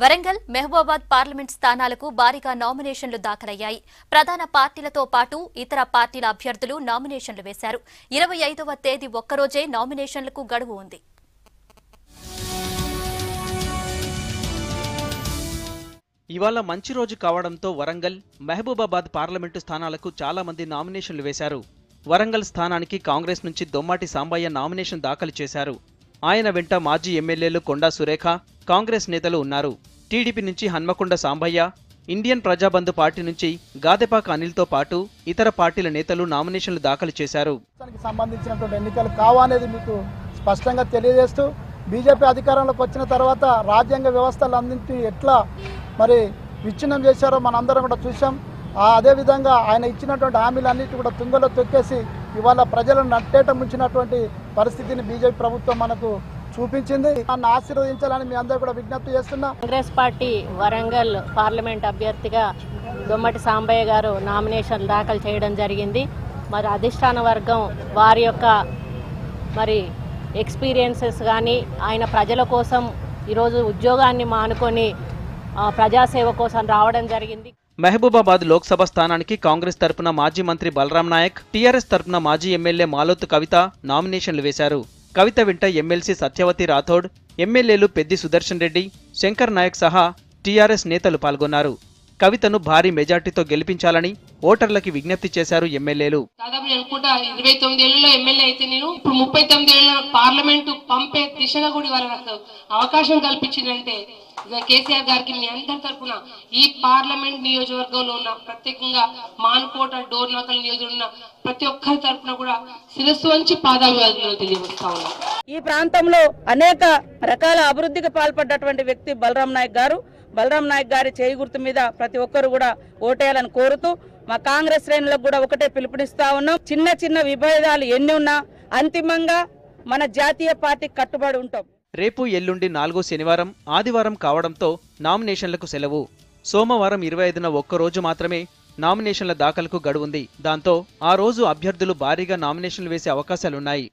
Warangal, Mahabubabad parliament స్థానాలకు భారీగా నామినేషన్లు దాఖలయ్యాయి. ప్రధాన పార్టీలతో పాటు ఇతర పార్టీల అభ్యర్థులు నామినేషన్లు వేశారు. 25వ తేదీ ఒక్కరోజే నామినేషన్లకు గడువు ఉంది. ఇవాళ మంచి రోజు కావడంతో వరంగల్, మహబూబాబాద్ పార్లమెంటు స్థానాలకు చాలా మంది నామినేషన్లు వేశారు. వరంగల్ స్థానానికి కాంగ్రెస్ నుంచి దొమ్మాటి సాంబయ్య నామినేషన్ దాఖలు చేశారు. ఆయన వెంట మాజీ ఎమ్మెల్యేలు కొండా సురేఖ, కాంగ్రెస్ నేతలు ఉన్నారు. టీడీపీ నుంచి హన్మకొండ సాంబయ్య, ఇండియన్ ప్రజాబంధు పార్టీ నుంచి గాదెపాక అనిల్తో పాటు ఇతర పార్టీల నేతలు నామినేషన్లు దాఖలు చేశారు. సంబంధించినటువంటి ఎన్నికలు కావనేది మీకు స్పష్టంగా తెలియజేస్తూ, బీజేపీ అధికారంలోకి వచ్చిన తర్వాత రాజ్యాంగ వ్యవస్థలన్నింటినీ ఎట్లా మరి విచ్ఛిన్నం చేశారో మనందరం కూడా చూసాం. అదేవిధంగా ఆయన ఇచ్చినటువంటి హామీలన్నిటి కూడా తుంగలో తొక్కేసి ఇవాళ ప్రజలను నట్టేట ముంచినటువంటి పరిస్థితిని బీజేపీ ప్రభుత్వం మనకు చూపించింది. నన్ను ఆశీర్వదించాలని మీ అందరూ కూడా విజ్ఞప్తి చేస్తున్నా. కాంగ్రెస్ పార్టీ వరంగల్ పార్లమెంట్ అభ్యర్థిగా దొమ్మటి సాంబయ్య గారు నామినేషన్ దాఖలు చేయడం జరిగింది. మరి అధిష్టాన వర్గం వారి యొక్క మరి ఎక్స్పీరియన్సెస్ కానీ, ఆయన ప్రజల కోసం ఈరోజు ఉద్యోగాన్ని మానుకొని ప్రజాసేవ కోసం రావడం జరిగింది. మహబూబాబాద్ లోక్సభ స్థానానికి కాంగ్రెస్ తరపున మాజీ మంత్రి బలరాం నాయక్, టీఆర్ఎస్ తరపున మాజీ ఎమ్మెల్యే మాలోతు కవిత నామినేషన్లు వేశారు. కవిత వెంట ఎమ్మెల్సీ సత్యవతి రాథోడ్, ఎమ్మెల్యేలు పెద్ది సుదర్శన్ రెడ్డి, శంకర్ నాయక్ సహా టీఆర్ఎస్ నేతలు పాల్గొన్నారు. కవితను భారీ మెజార్టీతో గెలిపించాలని ఓటర్లకి విజ్ఞప్తి చేశారు ఎమ్మెల్యేలు. దాదాపు నేను అనుకుంటా 29 ఏళ్లలో ఎమ్మెల్యే అయితే నేను ఇప్పుడు 39 ఏళ్ల పార్లమెంటు పంపే దిశగా కూడా వాళ్ళకి అవకాశం కల్పించిందంటే కేసీఆర్ గారికి మీ అందరి తరఫున ఈ పార్లమెంట్ నియోజకవర్గంలో ఉన్న, ప్రత్యేకంగా మానుకోట, డోర్నాకల్ నియోజకవర్గంలో ఉన్న ప్రతి ఒక్కరి తరఫున కూడా శిరస్సు వంచి పాదాభివందనాలు తెలియజేస్తా ఉన్నాం. ఈ ప్రాంతంలో అనేక రకాల అభివృద్ధికి పాల్పడ్డటువంటి వ్యక్తి బలరాం నాయక్ గారు. బలరాం నాయక్ గారి చేయి గుర్తు మీద ప్రతి ఒక్కరు కూడా ఓటేయాలని కోరుతూ మా కాంగ్రెస్ శ్రేణులకు కూడా ఒకటే పిలుపునిస్తా ఉన్నాం. చిన్న చిన్న విభేదాలు ఎన్ని ఉన్నా అంతిమంగా మన జాతీయ పార్టీకి కట్టుబడి ఉంటాం. రేపు, ఎల్లుండి 4వ శనివారం, ఆదివారం కావడంతో నామినేషన్లకు సెలవు. సోమవారం 25న ఒక్కరోజు మాత్రమే నామినేషన్ల దాఖలకు గడువుంది. దాంతో ఆ రోజు అభ్యర్థులు భారీగా నామినేషన్లు వేసే అవకాశాలున్నాయి.